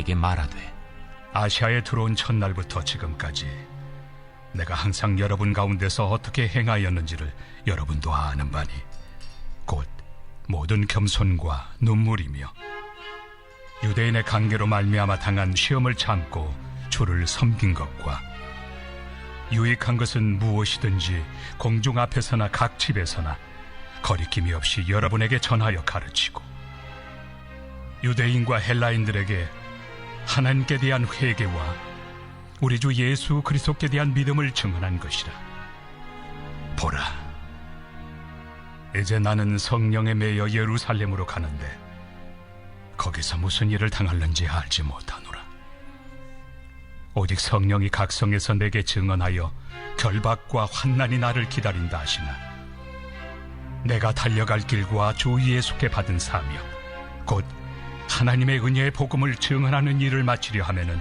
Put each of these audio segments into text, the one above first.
그들에게 말하되 아시아에 들어온 첫날부터 지금까지 내가 항상 여러분 가운데서 어떻게 행하였는지를 여러분도 아는 바니 곧 모든 겸손과 눈물이며 유대인의 관계로 말미암아 당한 시험을 참고 주를 섬긴 것과 유익한 것은 무엇이든지 공중 앞에서나 각 집에서나 거리낌이 없이 여러분에게 전하여 가르치고 유대인과 헬라인들에게 하나님께 대한 회개와 우리 주 예수 그리스도께 대한 믿음을 증언한 것이라. 보라, 이제 나는 성령에 매여 예루살렘으로 가는데 거기서 무슨 일을 당할는지 알지 못하노라. 오직 성령이 각 성에서 내게 증언하여 결박과 환난이 나를 기다린다 하시나 내가 달려갈 길과 주 예수께 받은 사명 곧 하나님의 은혜의 복음을 증언하는 일을 마치려 하면은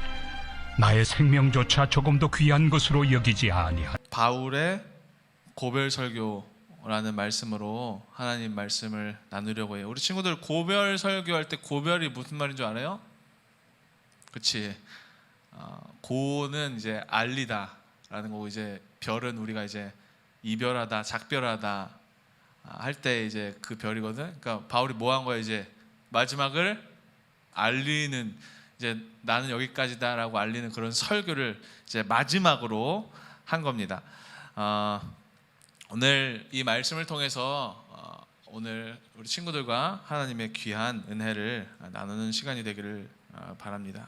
나의 생명조차 조금도 귀한 것으로 여기지 아니하노라. 바울의 고별 설교라는 말씀으로 하나님 말씀을 나누려고 해요. 우리 친구들 고별 설교할 때 고별이 무슨 말인 줄 알아요? 그치? 고는 이제 알리다라는 거고 이제 별은 우리가 이제 이별하다, 작별하다 할 때 이제 그 별이거든. 그러니까 바울이 뭐 한 거야? 이제 마지막을 알리는, 이제 나는 여기까지다라고 알리는 그런 설교를 이제 마지막으로 한 겁니다. 오늘 이 말씀을 통해서 오늘 우리 친구들과 하나님의 귀한 은혜를 나누는 시간이 되기를 바랍니다.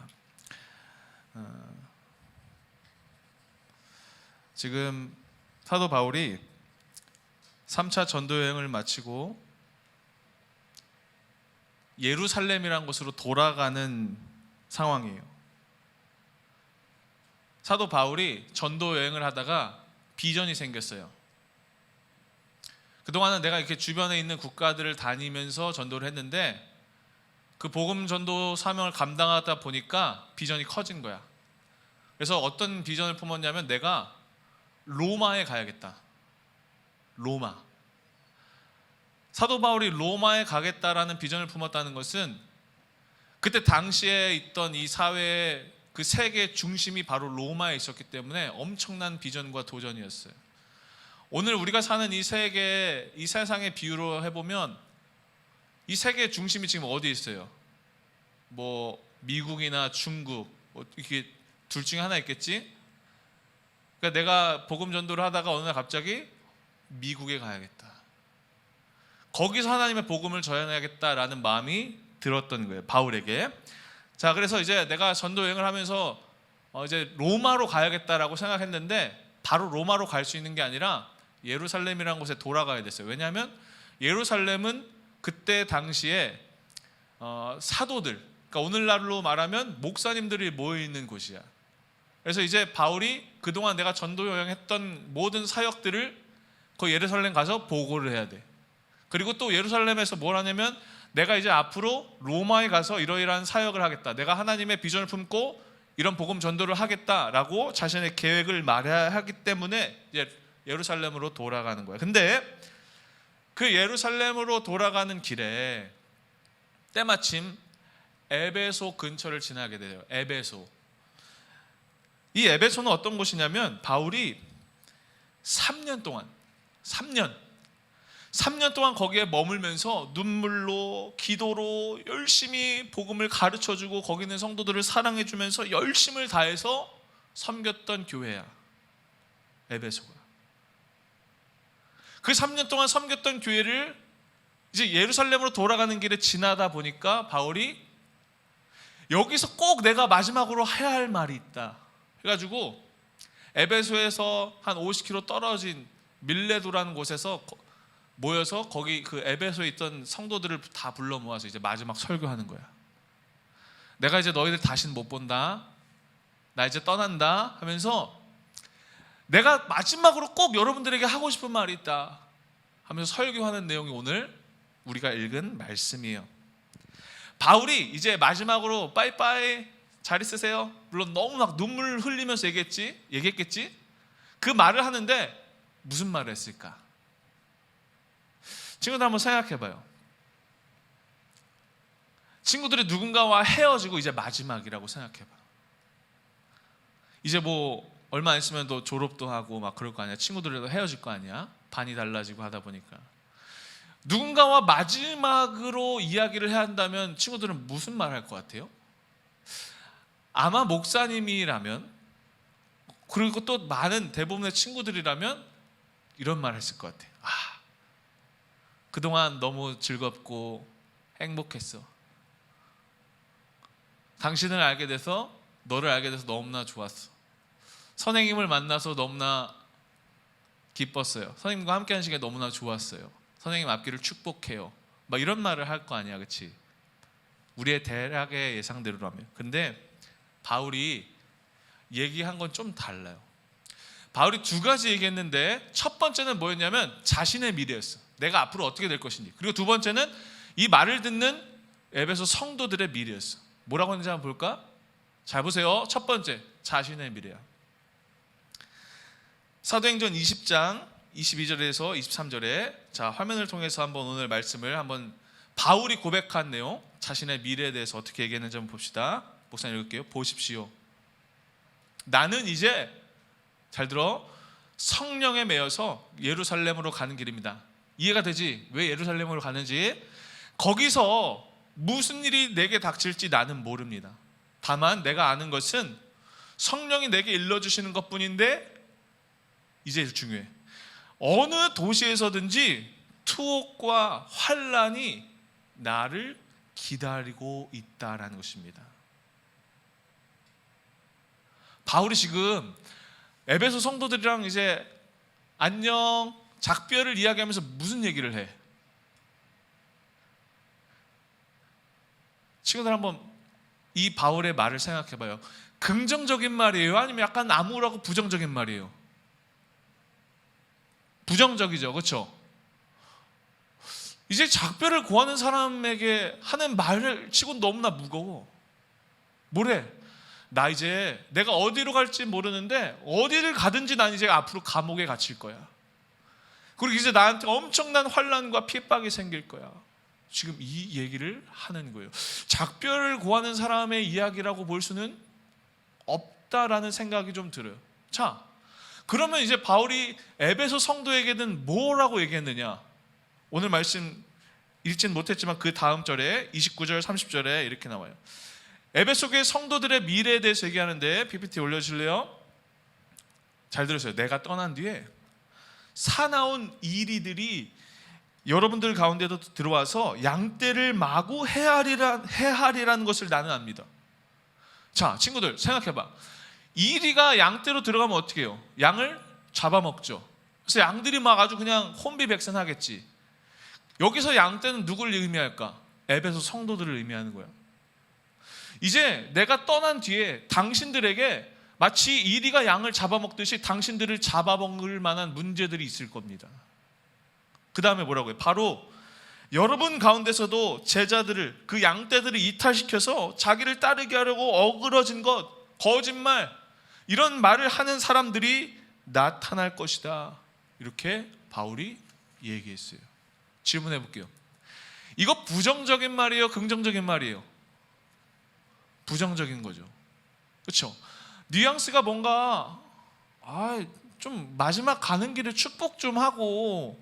지금 사도 바울이 3차 전도 여행을 마치고 예루살렘이라는 곳으로 돌아가는 상황이에요. 사도 바울이 전도 여행을 하다가 비전이 생겼어요. 그동안은 내가 이렇게 주변에 있는 국가들을 다니면서 전도를 했는데 그 복음 전도 사명을 감당하다 보니까 비전이 커진 거야. 그래서 어떤 비전을 품었냐면 내가 로마에 가야겠다. 로마. 사도 바울이 로마에 가겠다라는 비전을 품었다는 것은 그때 당시에 있던 이 사회의 그 세계 중심이 바로 로마에 있었기 때문에 엄청난 비전과 도전이었어요. 오늘 우리가 사는 이 세계, 이 세상의 비유로 해보면 이 세계의 중심이 지금 어디 있어요? 뭐 미국이나 중국, 뭐 이렇게 둘 중에 하나 있겠지? 그러니까 내가 복음 전도를 하다가 어느 날 갑자기 미국에 가야겠다. 거기서 하나님의 복음을 전해야겠다라는 마음이 들었던 거예요, 바울에게. 자, 그래서 이제 내가 전도 여행을 하면서 이제 로마로 가야겠다라고 생각했는데 바로 로마로 갈 수 있는 게 아니라 예루살렘이라는 곳에 돌아가야 됐어요. 왜냐하면 예루살렘은 그때 당시에 사도들, 그러니까 오늘날로 말하면 목사님들이 모여 있는 곳이야. 그래서 이제 바울이 그동안 내가 전도 여행했던 모든 사역들을 그 예루살렘 가서 보고를 해야 돼. 그리고 또 예루살렘에서 뭘 하냐면 내가 이제 앞으로 로마에 가서 이러이러한 사역을 하겠다. 내가 하나님의 비전을 품고 이런 복음 전도를 하겠다라고 자신의 계획을 말해야 하기 때문에 이제 예루살렘으로 돌아가는 거야. 근데 그 예루살렘으로 돌아가는 길에 때마침 에베소 근처를 지나게 돼요. 에베소. 이 에베소는 어떤 곳이냐면 바울이 3년 동안 거기에 머물면서 눈물로 기도로 열심히 복음을 가르쳐주고 거기 있는 성도들을 사랑해주면서 열심을 다해서 섬겼던 교회야, 에베소가. 그 3년 동안 섬겼던 교회를 이제 예루살렘으로 돌아가는 길에 지나다 보니까 바울이 여기서 꼭 내가 마지막으로 해야 할 말이 있다 해가지고 에베소에서 한 50km 떨어진 밀레도라는 곳에서 모여서 거기 그 에베소에 있던 성도들을 다 불러 모아서 이제 마지막 설교하는 거야. 내가 이제 너희들 다시는 못 본다, 나 이제 떠난다 하면서 내가 마지막으로 꼭 여러분들에게 하고 싶은 말이 있다 하면서 설교하는 내용이 오늘 우리가 읽은 말씀이에요. 바울이 이제 마지막으로 빠이빠이 잘 있으세요, 물론 너무 막 눈물 흘리면서 얘기했겠지. 그 말을 하는데 무슨 말을 했을까? 친구들 한번 생각해봐요. 친구들이 누군가와 헤어지고 이제 마지막이라고 생각해봐. 이제 뭐 얼마 안 있으면 또 졸업도 하고 막 그럴 거 아니야. 친구들이라도 헤어질 거 아니야. 반이 달라지고 하다 보니까. 누군가와 마지막으로 이야기를 해야 한다면 친구들은 무슨 말 할 것 같아요? 아마 목사님이라면, 그리고 또 많은 대부분의 친구들이라면 이런 말 했을 것 같아요. 그동안 너무 즐겁고 행복했어. 당신을 알게 돼서, 너를 알게 돼서 너무나 좋았어. 선생님을 만나서 너무나 기뻤어요. 선생님과 함께하는 시간이 너무나 좋았어요. 선생님 앞길을 축복해요. 막 이런 말을 할 거 아니야, 그렇지? 우리의 대략의 예상대로라면. 근데 바울이 얘기한 건 좀 달라요. 바울이 두 가지 얘기했는데, 첫 번째는 뭐였냐면 자신의 미래였어. 내가 앞으로 어떻게 될 것인지. 그리고 두 번째는 이 말을 듣는 에베소 성도들의 미래였어. 뭐라고 하는지 한번 볼까? 잘 보세요. 첫 번째, 자신의 미래야. 사도행전 20장 22절에서 23절에 자, 화면을 통해서 한번 오늘 말씀을 한번 바울이 고백한 내용, 자신의 미래에 대해서 어떻게 얘기했는지 한번 봅시다. 목사님 읽을게요. 보십시오. 나는 이제, 잘 들어, 성령에 매여서 예루살렘으로 가는 길입니다. 이해가 되지? 왜 예루살렘으로 가는지. 거기서 무슨 일이 내게 닥칠지 나는 모릅니다. 다만 내가 아는 것은 성령이 내게 일러주시는 것뿐인데, 이제 중요해. 어느 도시에서든지 투옥과 환난이 나를 기다리고 있다라는 것입니다. 바울이 지금 에베소 성도들이랑 이제 안녕, 작별을 이야기하면서 무슨 얘기를 해? 친구들 한번 이 바울의 말을 생각해봐요. 긍정적인 말이에요? 아니면 약간 암울하고 부정적인 말이에요? 부정적이죠, 그렇죠? 이제 작별을 고하는 사람에게 하는 말을 치고는 너무나 무거워. 뭐래? 나 이제 내가 어디로 갈지 모르는데 어디를 가든지 난 이제 앞으로 감옥에 갇힐 거야. 그리고 이제 나한테 엄청난 환난과 핍박이 생길 거야. 지금 이 얘기를 하는 거예요. 작별을 고하는 사람의 이야기라고 볼 수는 없다라는 생각이 좀 들어요. 자, 그러면 이제 바울이 에베소 성도에게는 뭐라고 얘기했느냐? 오늘 말씀 읽진 못했지만 그 다음 절에 29절 30절에 이렇게 나와요. 에베소 교회 성도들의 미래에 대해서 얘기하는데, PPT 올려주실래요? 잘 들으세요. 내가 떠난 뒤에 사나운 이리들이 여러분들 가운데도 들어와서 양떼를 마구 해하리라는 것을 나는 압니다. 자, 친구들 생각해봐. 이리가 양떼로 들어가면 어떻게 해요? 양을 잡아먹죠. 그래서 양들이 막 아주 그냥 혼비백산하겠지. 여기서 양떼는 누구를 의미할까? 에베소 성도들을 의미하는 거야. 이제 내가 떠난 뒤에 당신들에게 마치 이리가 양을 잡아먹듯이 당신들을 잡아먹을 만한 문제들이 있을 겁니다. 그 다음에 뭐라고 해요? 바로 여러분 가운데서도 제자들을, 그 양떼들을 이탈시켜서 자기를 따르게 하려고 어그러진 것, 거짓말, 이런 말을 하는 사람들이 나타날 것이다. 이렇게 바울이 얘기했어요. 질문해 볼게요. 이거 부정적인 말이에요? 긍정적인 말이에요? 부정적인 거죠. 그렇죠? 뉘앙스가 뭔가 좀 마지막 가는 길에 축복 좀 하고,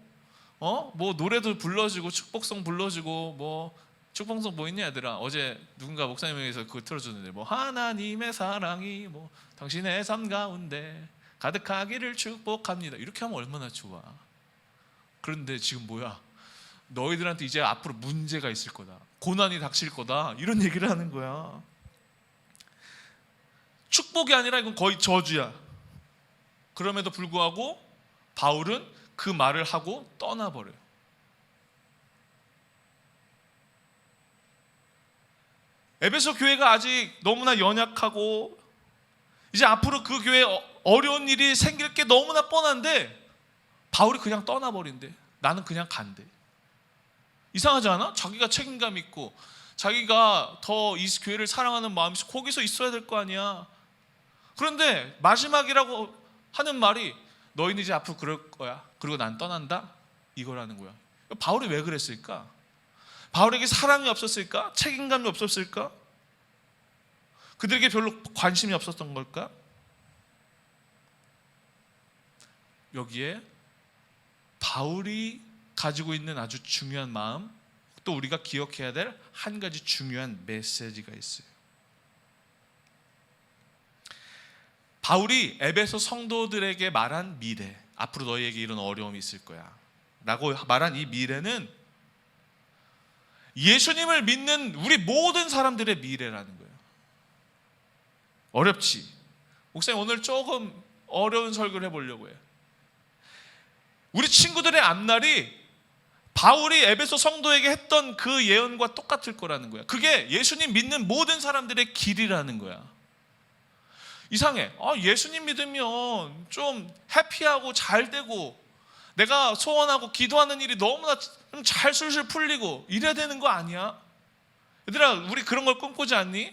뭐 노래도 불러주고 축복송 불러주고, 뭐 축복송 뭐 있냐 얘들아? 어제 누군가 목사님에게서 그거 틀어주는데, 뭐 하나님의 사랑이 뭐 당신의 삶 가운데 가득하기를 축복합니다. 이렇게 하면 얼마나 좋아. 그런데 지금 뭐야? 너희들한테 이제 앞으로 문제가 있을 거다, 고난이 닥칠 거다, 이런 얘기를 하는 거야. 축복이 아니라 이건 거의 저주야. 그럼에도 불구하고 바울은 그 말을 하고 떠나버려요. 에베소 교회가 아직 너무나 연약하고 이제 앞으로 그 교회에 어려운 일이 생길 게 너무나 뻔한데 바울이 그냥 떠나버린대. 나는 그냥 간대. 이상하지 않아? 자기가 책임감 있고 자기가 더 이 교회를 사랑하는 마음이 거기서 있어야 될 거 아니야. 그런데 마지막이라고 하는 말이 너희는 이제 앞으로 그럴 거야, 그리고 난 떠난다, 이거라는 거야. 바울이 왜 그랬을까? 바울에게 사랑이 없었을까? 책임감이 없었을까? 그들에게 별로 관심이 없었던 걸까? 여기에 바울이 가지고 있는 아주 중요한 마음, 또 우리가 기억해야 될 한 가지 중요한 메시지가 있어요. 바울이 에베소 성도들에게 말한 미래, 앞으로 너희에게 이런 어려움이 있을 거야 라고 말한 이 미래는 예수님을 믿는 우리 모든 사람들의 미래라는 거예요. 어렵지? 목사님 오늘 조금 어려운 설교를 해보려고 해요. 우리 친구들의 앞날이 바울이 에베소 성도에게 했던 그 예언과 똑같을 거라는 거야. 그게 예수님 믿는 모든 사람들의 길이라는 거야. 이상해. 예수님 믿으면 좀 해피하고 잘 되고 내가 소원하고 기도하는 일이 너무나 좀 잘 술술 풀리고 이래야 되는 거 아니야? 얘들아, 우리 그런 걸 꿈꾸지 않니?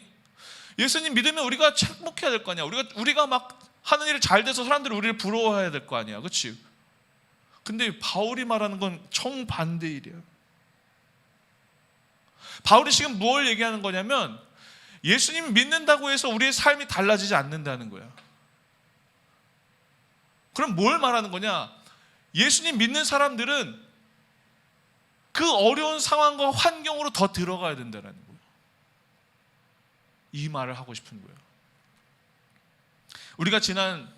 예수님 믿으면 우리가 행복해야 될 거 아니야? 우리가 막 하는 일이 잘 돼서 사람들이 우리를 부러워해야 될 거 아니야? 그렇지? 근데 바울이 말하는 건 정반대 일이야. 바울이 지금 뭘 얘기하는 거냐면 예수님 믿는다고 해서 우리의 삶이 달라지지 않는다는 거야. 그럼 뭘 말하는 거냐? 예수님 믿는 사람들은 그 어려운 상황과 환경으로 더 들어가야 된다는 거예요. 이 말을 하고 싶은 거예요. 우리가 지난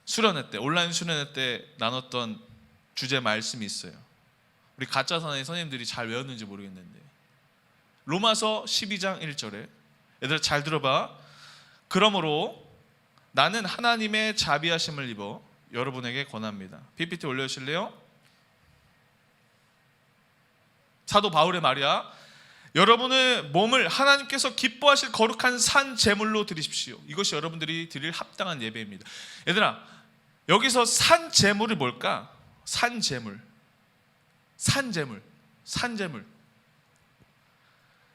수련회 때, 온라인 수련회 때 나눴던 주제 말씀이 있어요. 우리 가짜선의 선생님들이 잘 외웠는지 모르겠는데 로마서 12장 1절에, 얘들아 잘 들어봐. 그러므로 나는 하나님의 자비하심을 입어 여러분에게 권합니다. PPT 올려주실래요? 사도 바울의 말이야. 여러분의 몸을 하나님께서 기뻐하실 거룩한 산 제물로 드리십시오. 이것이 여러분들이 드릴 합당한 예배입니다. 얘들아, 여기서 산 제물이 뭘까? 산 제물.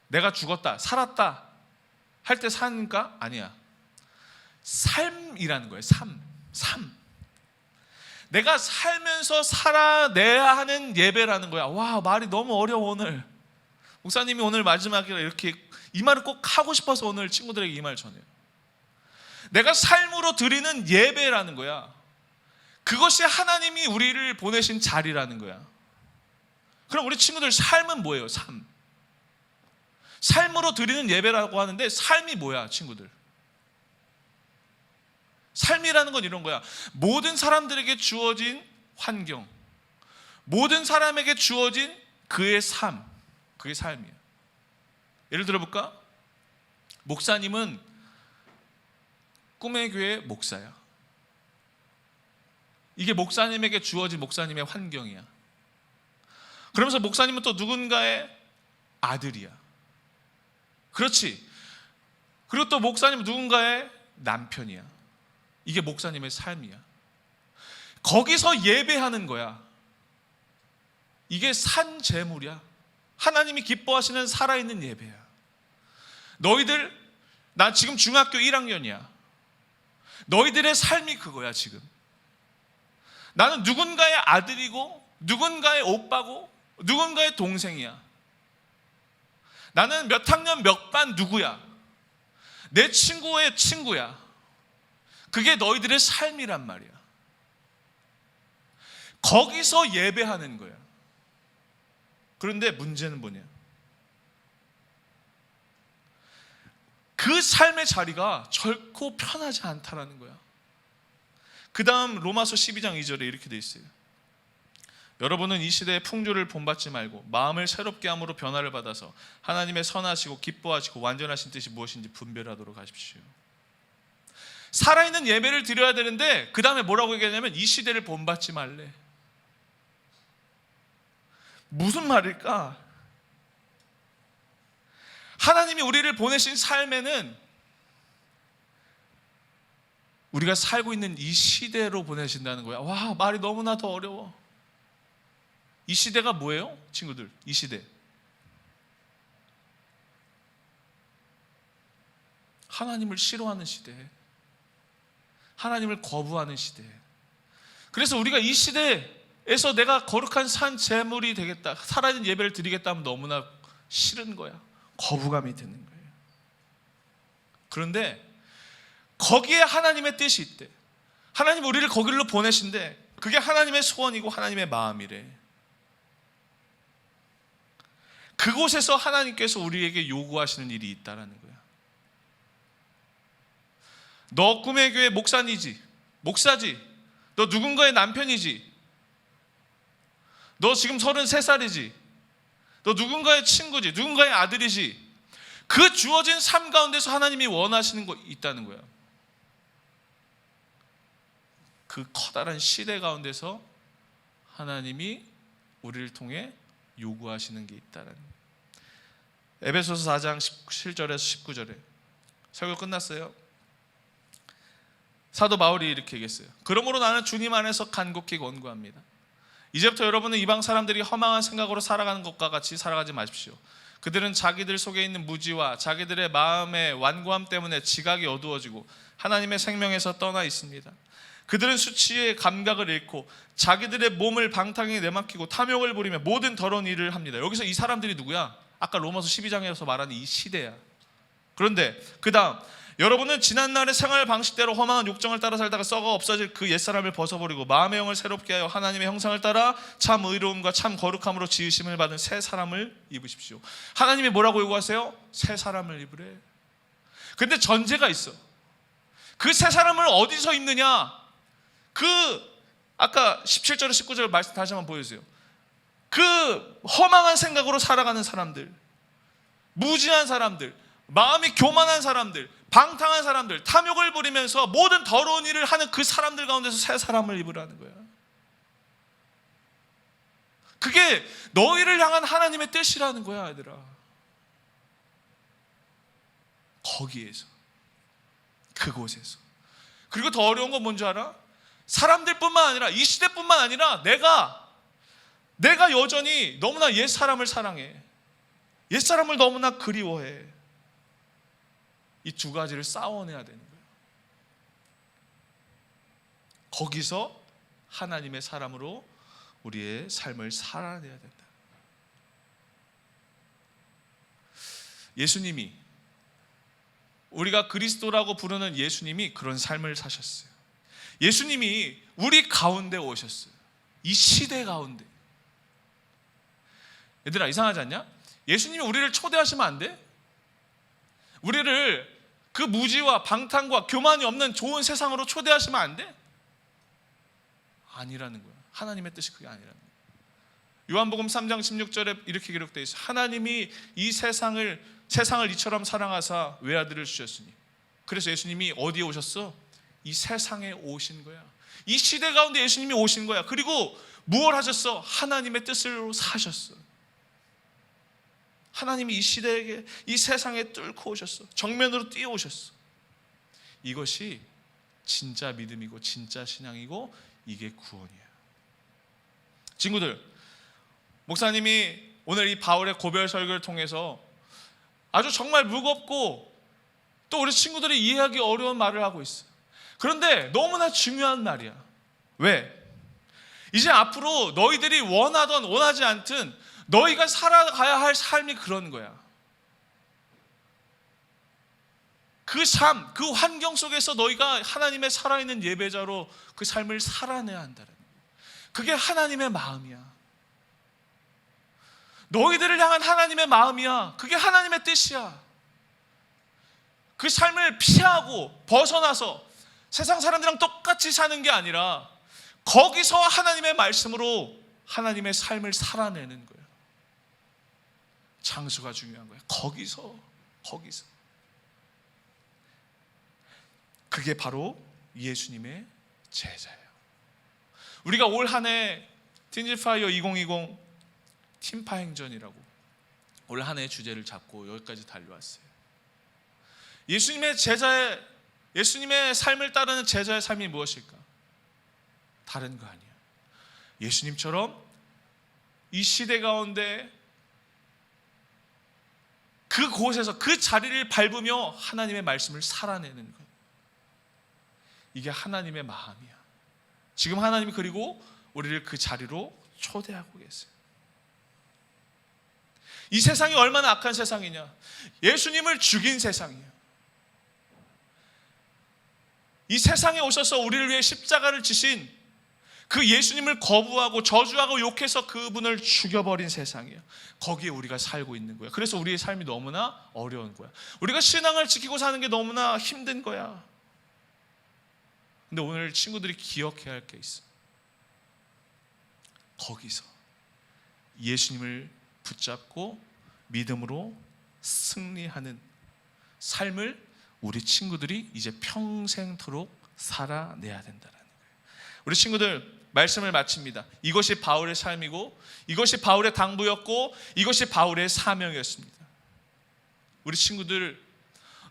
내가 죽었다, 살았다 할 때 산가? 아니야. 삶이라는 거예요. 삶. 내가 살면서 살아내야 하는 예배라는 거야. 와, 말이 너무 어려워 오늘. 목사님이 오늘 마지막이라 이렇게 이 말을 꼭 하고 싶어서 오늘 친구들에게 이 말 전해요. 내가 삶으로 드리는 예배라는 거야. 그것이 하나님이 우리를 보내신 자리라는 거야. 그럼 우리 친구들 삶은 뭐예요? 삶으로 드리는 예배라고 하는데 삶이 뭐야, 친구들? 삶이라는 건 이런 거야. 모든 사람들에게 주어진 환경, 모든 사람에게 주어진 그의 삶, 그게 삶이야. 예를 들어볼까? 목사님은 꿈의 교회 목사야. 이게 목사님에게 주어진 목사님의 환경이야. 그러면서 목사님은 또 누군가의 아들이야. 그렇지. 그리고 또 목사님은 누군가의 남편이야. 이게 목사님의 삶이야. 거기서 예배하는 거야. 이게 산 제물이야. 하나님이 기뻐하시는 살아있는 예배야. 너희들, 나 지금 중학교 1학년이야. 너희들의 삶이 그거야. 지금 나는 누군가의 아들이고 누군가의 오빠고 누군가의 동생이야. 나는 몇 학년 몇 반 누구야. 내 친구의 친구야. 그게 너희들의 삶이란 말이야. 거기서 예배하는 거야. 그런데 문제는 뭐냐? 그 삶의 자리가 결코 편하지 않다라는 거야. 그 다음 로마서 12장 2절에 이렇게 돼 있어요. 여러분은 이 시대의 풍조를 본받지 말고 마음을 새롭게 함으로 변화를 받아서 하나님의 선하시고 기뻐하시고 완전하신 뜻이 무엇인지 분별하도록 하십시오. 살아있는 예배를 드려야 되는데 그 다음에 뭐라고 얘기하냐면 이 시대를 본받지 말래. 무슨 말일까? 하나님이 우리를 보내신 삶에는 우리가 살고 있는 이 시대로 보내신다는 거야. 와, 말이 너무나 더 어려워. 이 시대가 뭐예요? 친구들, 이 시대 하나님을 싫어하는 시대, 하나님을 거부하는 시대. 그래서 우리가 이 시대에서 내가 거룩한 산 제물이 되겠다, 살아있는 예배를 드리겠다 하면 너무나 싫은 거야. 거부감이 드는 거예요. 그런데 거기에 하나님의 뜻이 있대. 하나님 우리를 거기로 보내신대. 그게 하나님의 소원이고 하나님의 마음이래. 그곳에서 하나님께서 우리에게 요구하시는 일이 있다라는 거야. 너 꿈의 교회 목사지. 너 누군가의 남편이지. 너 지금 33살이지. 너 누군가의 친구지. 누군가의 아들이지. 그 주어진 삶 가운데서 하나님이 원하시는 거 있다는 거야. 그 커다란 시대 가운데서 하나님이 우리를 통해 요구하시는 게 있다는 거예요. 에베소서 4장 17절에서 19절에 설교 끝났어요. 사도 바울이 이렇게 얘기했어요. 그러므로 나는 주님 안에서 간곡히 권고합니다. 이제부터 여러분은 이방 사람들이 허망한 생각으로 살아가는 것과 같이 살아가지 마십시오. 그들은 자기들 속에 있는 무지와 자기들의 마음의 완고함 때문에 지각이 어두워지고 하나님의 생명에서 떠나 있습니다. 그들은 수치의 감각을 잃고 자기들의 몸을 방탕하게 내맡기고 탐욕을 부리며 모든 더러운 일을 합니다. 여기서 이 사람들이 누구야? 아까 로마서 12장에서 말하는 이 시대야. 그런데 그 다음, 여러분은 지난날의 생활 방식대로 허망한 욕정을 따라 살다가 썩어 없어질 그 옛사람을 벗어버리고 마음의 영을 새롭게 하여 하나님의 형상을 따라 참 의로움과 참 거룩함으로 지으심을 받은 새 사람을 입으십시오. 하나님이 뭐라고 요구하세요? 새 사람을 입으래. 근데 전제가 있어. 그 새 사람을 어디서 입느냐? 아까 17절에 19절 말씀 다시 한번 보여주세요. 그 허망한 생각으로 살아가는 사람들, 무지한 사람들, 마음이 교만한 사람들, 방탕한 사람들, 탐욕을 부리면서 모든 더러운 일을 하는 그 사람들 가운데서 새 사람을 입으라는 거야. 그게 너희를 향한 하나님의 뜻이라는 거야, 얘들아. 거기에서, 그곳에서. 그리고 더 어려운 건 뭔지 알아? 사람들뿐만 아니라, 이 시대뿐만 아니라 내가 여전히 너무나 옛사람을 사랑해. 옛사람을 너무나 그리워해. 이 두 가지를 싸워내야 되는 거예요. 거기서 하나님의 사람으로 우리의 삶을 살아내야 된다. 예수님이, 우리가 그리스도라고 부르는 예수님이 그런 삶을 사셨어요. 예수님이 우리 가운데 오셨어요. 이 시대 가운데. 얘들아, 이상하지 않냐? 예수님이 우리를 초대하시면 안 돼? 우리를 그 무지와 방탕과 교만이 없는 좋은 세상으로 초대하시면 안 돼? 아니라는 거야. 하나님의 뜻이 그게 아니라는 거야. 요한복음 3장 16절에 이렇게 기록되어 있어요. 하나님이 이 세상을 이처럼 사랑하사 외아들을 주셨으니. 그래서 예수님이 어디에 오셨어? 이 세상에 오신 거야. 이 시대 가운데 예수님이 오신 거야. 그리고 무엇을 하셨어? 하나님의 뜻으로 사셨어. 하나님이 이 시대에게, 이 세상에 뚫고 오셨어. 정면으로 뛰어오셨어. 이것이 진짜 믿음이고 진짜 신앙이고 이게 구원이에요. 친구들, 목사님이 오늘 이 바울의 고별 설교를 통해서 아주 정말 무겁고 또 우리 친구들이 이해하기 어려운 말을 하고 있어요. 그런데 너무나 중요한 말이야. 왜? 이제 앞으로 너희들이 원하든 원하지 않든 너희가 살아가야 할 삶이 그런 거야. 그 삶, 그 환경 속에서 너희가 하나님의 살아있는 예배자로 그 삶을 살아내야 한다는 거야. 그게 하나님의 마음이야. 너희들을 향한 하나님의 마음이야. 그게 하나님의 뜻이야. 그 삶을 피하고 벗어나서 세상 사람들이랑 똑같이 사는 게 아니라 거기서 하나님의 말씀으로 하나님의 삶을 살아내는 거예요. 장소가 중요한 거예요. 거기서. 그게 바로 예수님의 제자예요. 우리가 올 한 해 틴즈파이어 2020 팀파 행전이라고 올 한 해 주제를 잡고 여기까지 달려왔어요. 예수님의 삶을 따르는 제자의 삶이 무엇일까? 다른 거 아니에요. 예수님처럼 이 시대 가운데 그곳에서 그 자리를 밟으며 하나님의 말씀을 살아내는 것. 이게 하나님의 마음이야. 지금 하나님이 그리고 우리를 그 자리로 초대하고 계세요. 이 세상이 얼마나 악한 세상이냐. 예수님을 죽인 세상이에요. 이 세상에 오셔서 우리를 위해 십자가를 지신 그 예수님을 거부하고 저주하고 욕해서 그분을 죽여버린 세상이에요. 거기에 우리가 살고 있는 거야. 그래서 우리의 삶이 너무나 어려운 거야. 우리가 신앙을 지키고 사는 게 너무나 힘든 거야. 근데 오늘 친구들이 기억해야 할 게 있어. 거기서 예수님을 붙잡고 믿음으로 승리하는 삶을 우리 친구들이 이제 평생토록 살아내야 된다는 거예요. 우리 친구들, 말씀을 마칩니다. 이것이 바울의 삶이고, 이것이 바울의 당부였고, 이것이 바울의 사명이었습니다. 우리 친구들,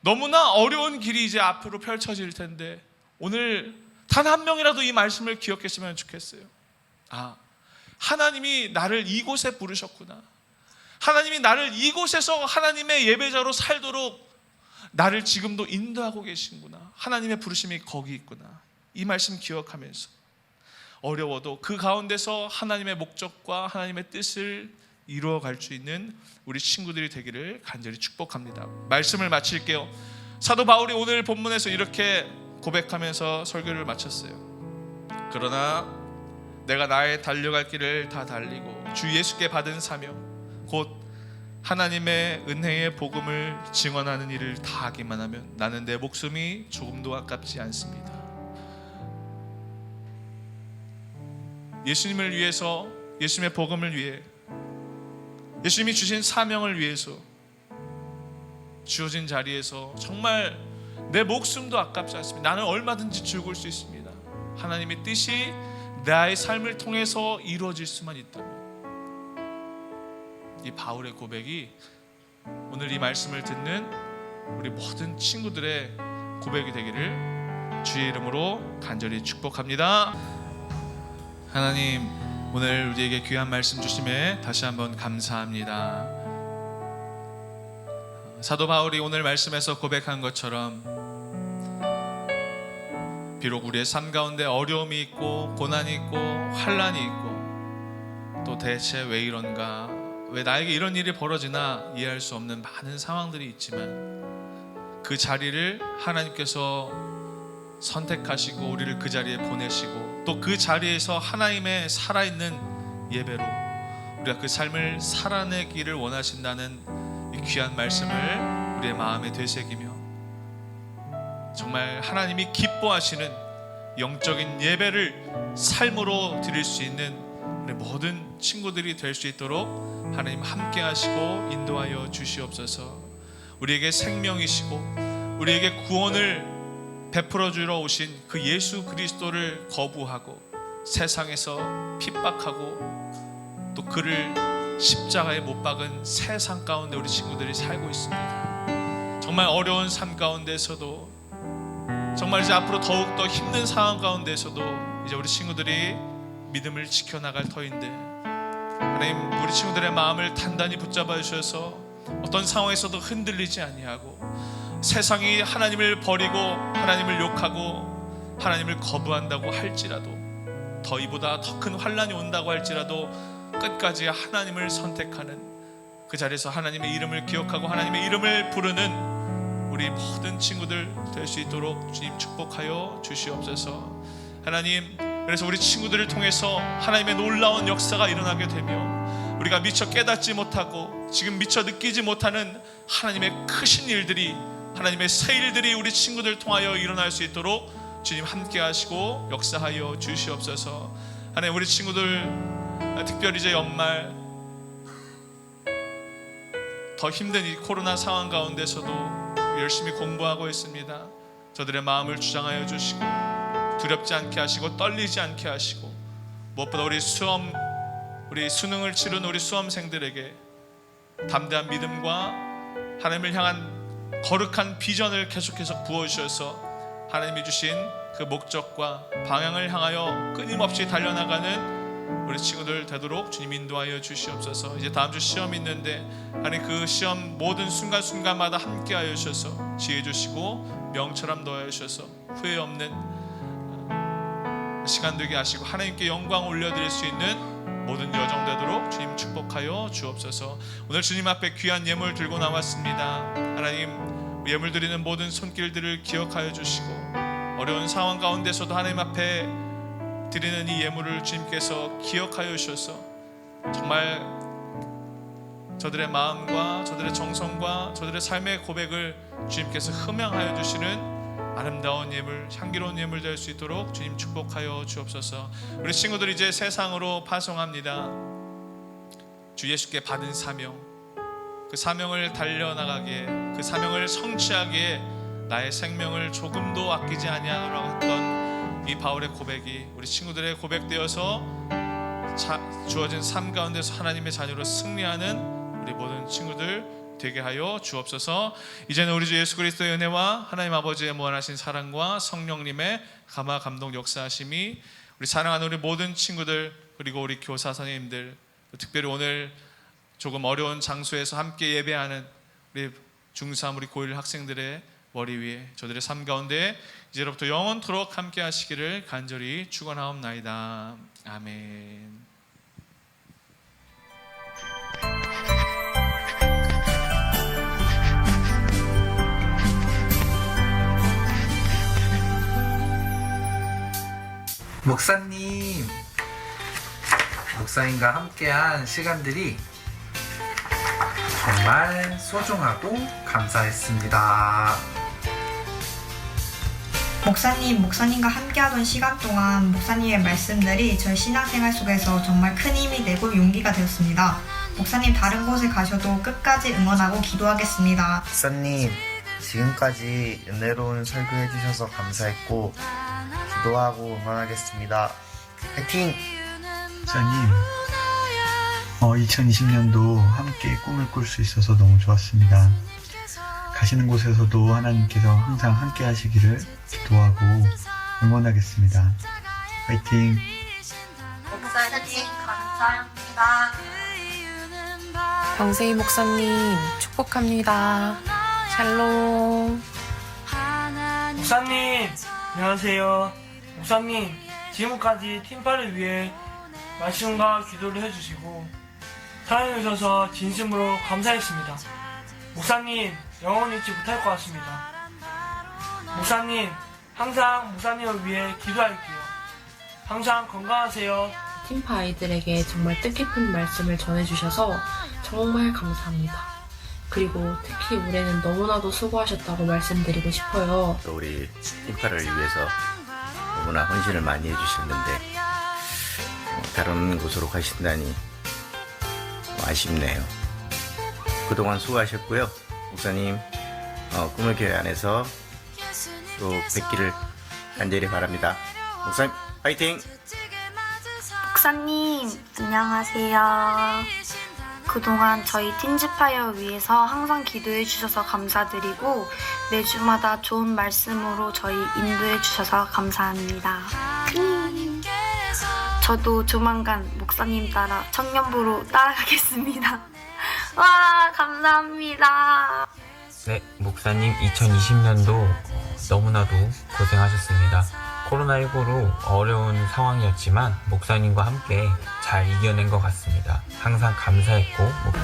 너무나 어려운 길이 이제 앞으로 펼쳐질 텐데 오늘 단 한 명이라도 이 말씀을 기억했으면 좋겠어요. 아, 하나님이 나를 이곳에 부르셨구나. 하나님이 나를 이곳에서 하나님의 예배자로 살도록 나를 지금도 인도하고 계신구나. 하나님의 부르심이 거기 있구나. 이 말씀 기억하면서 어려워도 그 가운데서 하나님의 목적과 하나님의 뜻을 이루어갈 수 있는 우리 친구들이 되기를 간절히 축복합니다. 말씀을 마칠게요. 사도 바울이 오늘 본문에서 이렇게 고백하면서 설교를 마쳤어요. 그러나 내가 나의 달려갈 길을 다 달리고 주 예수께 받은 사명 곧 하나님의 은혜의 복음을 증언하는 일을 다 하기만 하면 나는 내 목숨이 조금도 아깝지 않습니다. 예수님을 위해서, 예수님의 복음을 위해, 예수님이 주신 사명을 위해서 주어진 자리에서 정말 내 목숨도 아깝지 않습니다. 나는 얼마든지 죽을 수 있습니다. 하나님의 뜻이 나의 삶을 통해서 이루어질 수만 있다면. 이 바울의 고백이 오늘 이 말씀을 듣는 우리 모든 친구들의 고백이 되기를 주의 이름으로 간절히 축복합니다. 하나님, 오늘 우리에게 귀한 말씀 주심에 다시 한번 감사합니다. 사도 바울이 오늘 말씀에서 고백한 것처럼 비록 우리의 삶 가운데 어려움이 있고 고난이 있고 환난이 있고 또 대체 왜 이런가, 왜 나에게 이런 일이 벌어지나 이해할 수 없는 많은 상황들이 있지만 그 자리를 하나님께서 선택하시고 우리를 그 자리에 보내시고 또 그 자리에서 하나님의 살아있는 예배로 우리가 그 삶을 살아내기를 원하신다는 이 귀한 말씀을 우리의 마음에 되새기며 정말 하나님이 기뻐하시는 영적인 예배를 삶으로 드릴 수 있는 우리 모든 친구들이 될 수 있도록 하나님 함께 하시고 인도하여 주시옵소서. 우리에게 생명이시고 우리에게 구원을 베풀어 주러 오신 그 예수 그리스도를 거부하고 세상에서 핍박하고 또 그를 십자가에 못 박은 세상 가운데 우리 친구들이 살고 있습니다. 정말 어려운 삶 가운데서도 정말 이제 앞으로 더욱더 힘든 상황 가운데서도 이제 우리 친구들이 믿음을 지켜나갈 터인데 하나님, 우리 친구들의 마음을 단단히 붙잡아 주셔서 어떤 상황에서도 흔들리지 아니하고 세상이 하나님을 버리고 하나님을 욕하고 하나님을 거부한다고 할지라도 더 이보다 더 큰 환난이 온다고 할지라도 끝까지 하나님을 선택하는 그 자리에서 하나님의 이름을 기억하고 하나님의 이름을 부르는 우리 모든 친구들 될 수 있도록 주님 축복하여 주시옵소서. 하나님, 그래서 우리 친구들을 통해서 하나님의 놀라운 역사가 일어나게 되며 우리가 미처 깨닫지 못하고 지금 미처 느끼지 못하는 하나님의 크신 일들이, 하나님의 새 일들이 우리 친구들 통하여 일어날 수 있도록 주님 함께 하시고 역사하여 주시옵소서. 하나님, 우리 친구들 특별히 이제 연말 더 힘든 이 코로나 상황 가운데서도 열심히 공부하고 있습니다. 저들의 마음을 주장하여 주시고 두렵지 않게 하시고 떨리지 않게 하시고 무엇보다 우리 수능을 치른 우리 수험생들에게 담대한 믿음과 하나님을 향한 거룩한 비전을 계속해서 부어주셔서 하나님이 주신 그 목적과 방향을 향하여 끊임없이 달려나가는 우리 친구들 되도록 주님 인도하여 주시옵소서. 이제 다음 주 시험이 있는데 하나님 그 시험 모든 순간순간마다 함께하여 주셔서 지혜 주시고 명철함 더하여 주셔서 후회 없는 시간 되게 하시고 하나님께 영광 올려드릴 수 있는 모든 여정되도록 주님 축복하여 주옵소서. 오늘 주님 앞에 귀한 예물 들고 나왔습니다. 하나님, 예물 드리는 모든 손길들을 기억하여 주시고 어려운 상황 가운데서도 하나님 앞에 드리는 이 예물을 주님께서 기억하여 주셔서 정말 저들의 마음과 저들의 정성과 저들의 삶의 고백을 주님께서 흠양하여 주시는 아름다운 예물, 향기로운 예물 될 수 있도록 주님 축복하여 주옵소서. 우리 친구들 이제 세상으로 파송합니다. 주 예수께 받은 사명, 그 사명을 달려나가기에, 그 사명을 성취하기에 나의 생명을 조금도 아끼지 아니하라고 했던 이 바울의 고백이 우리 친구들의 고백되어서 주어진 삶 가운데서 하나님의 자녀로 승리하는 우리 모든 친구들 되게 하여 주옵소서. 이제는 우리 주 예수 그리스도의 은혜와 하나님 아버지의 무한하신 사랑과 성령님의 감화 감동 역사하심이 우리 사랑하는 우리 모든 친구들, 그리고 우리 교사 선생님들, 특별히 오늘 조금 어려운 장소에서 함께 예배하는 우리 중3 우리 고1 학생들의 머리 위에 저들의 삶 가운데 이제로부터 영원토록 함께 하시기를 간절히 축원하옵나이다. 아멘. 목사님과 함께한 시간들이 정말 소중하고 감사했습니다. 목사님과 함께하던 시간 동안 목사님의 말씀들이 저희 신앙생활 속에서 정말 큰 힘이 되고 용기가 되었습니다. 목사님 다른 곳에 가셔도 끝까지 응원하고 기도하겠습니다. 목사님, 지금까지 은혜로운 설교해 주셔서 감사했고 기도하고 응원하겠습니다. 화이팅! 목사님, 2020년도 함께 꿈을 꿀 수 있어서 너무 좋았습니다. 가시는 곳에서도 하나님께서 항상 함께 하시기를 기도하고 응원하겠습니다. 화이팅! 목사님 감사합니다. 강세희 목사님 축복합니다. 샬롬. 목사님 안녕하세요. 목사님 지금까지 팀파를 위해 말씀과 기도를 해주시고 사랑해 주셔서 진심으로 감사했습니다. 목사님 영원히 잊지 못할 것 같습니다. 목사님 항상 목사님을 위해 기도할게요. 항상 건강하세요. 팀파 아이들에게 정말 뜻깊은 말씀을 전해주셔서 정말 감사합니다. 그리고 특히 올해는 너무나도 수고하셨다고 말씀드리고 싶어요. 또 우리 팀파를 위해서 너무나 헌신을 많이 해주셨는데 다른 곳으로 가신다니 아쉽네요. 그동안 수고하셨고요. 목사님 꿈을 교회 안에서 또 뵙기를 간절히 바랍니다. 목사님 파이팅! 목사님 안녕하세요. 그동안 저희 틴즈파이어 위해서 항상 기도해 주셔서 감사드리고 매주마다 좋은 말씀으로 저희 인도해 주셔서 감사합니다. 저도 조만간 목사님 따라 청년부로 따라가겠습니다. 와, 감사합니다. 네, 목사님 2020년도 너무나도 고생하셨습니다. 코로나19로 어려운 상황이었지만 목사님과 함께 잘 이겨낸 것 같습니다. 항상 감사했고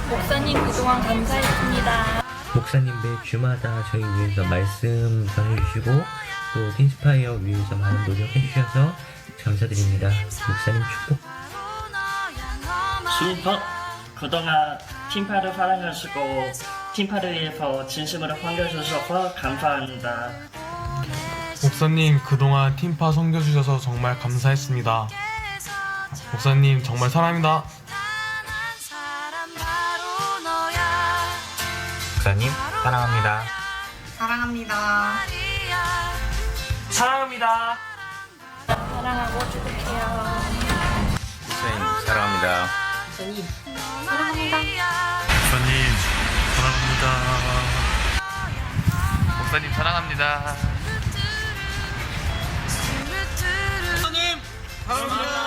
목사님 그동안 감사했습니다. 목사님 매 주마다 저희 위해서 말씀 전해주시고 또 틴스파이어 위해서 많은 노력해주셔서 감사드립니다. 목사님 축복. 주님퍼 그동안 팀파를 사랑하시고 팀파를 위해서 진심으로 섬겨주셔서 감사합니다. 목사님 그동안 팀파 섬겨주셔서 정말 감사했습니다. 목사님 정말 사랑합니다. 목사님 사랑합니다. 사랑합니다. 사랑합니다. 사랑하고 축복해요. 목사님 사랑합니다. 목사님 사랑합니다. 목사님 사랑합니다. 목사님 사랑합니다. 목사님 사랑합니다.